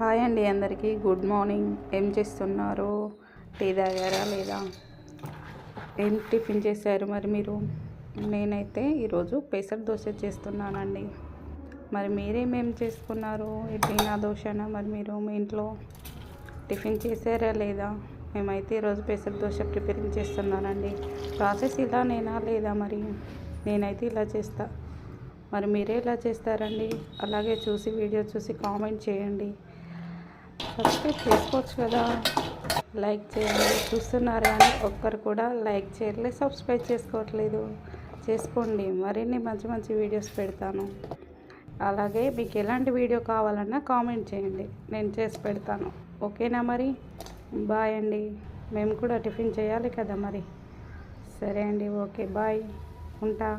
Hi అండి, అందరికీ good morning. ఏం చేస్తున్నారు? టీ తాగారా లేదా? ఏం టిఫిన్ చేశారు మరి మీరు? నేనైతే ఈరోజు పెసర దోశ చేస్తున్నానండి. మరి మీరేమేం చేసుకున్నారు? ఇడ్లీనా, దోశనా? మరి మీరు మీ ఇంట్లో టిఫిన్ చేశారా లేదా? మేమైతే ఈరోజు పెసర దోశ ప్రిపేరింగ్ చేస్తున్నానండి. ప్రాసెస్ ఇలానేనా లేదా? మరి నేనైతే ఇలా చేస్తా. మరి మీరే ఎలా చేస్తారండి? అలాగే వీడియో చూసి కామెంట్ చేయండి. సబ్స్క్రైబ్ చేసుకోవచ్చు కదా, లైక్ చేయండి. చూస్తున్నారా అని ఒక్కరు కూడా లైక్ చేయట్లేదు, సబ్స్క్రైబ్ చేసుకోవట్లేదు. చేసుకోండి, మరిన్ని మంచి మంచి వీడియోస్ పెడతాను. అలాగే మీకు ఎలాంటి వీడియో కావాలన్నా కామెంట్ చేయండి, నేను చేసి పెడతాను. ఓకేనా? మరి బాయ్ అండి. మేము కూడా టిఫిన్ చేయాలి కదా మరి. సరే అండి, ఓకే, బాయ్, ఉంటా.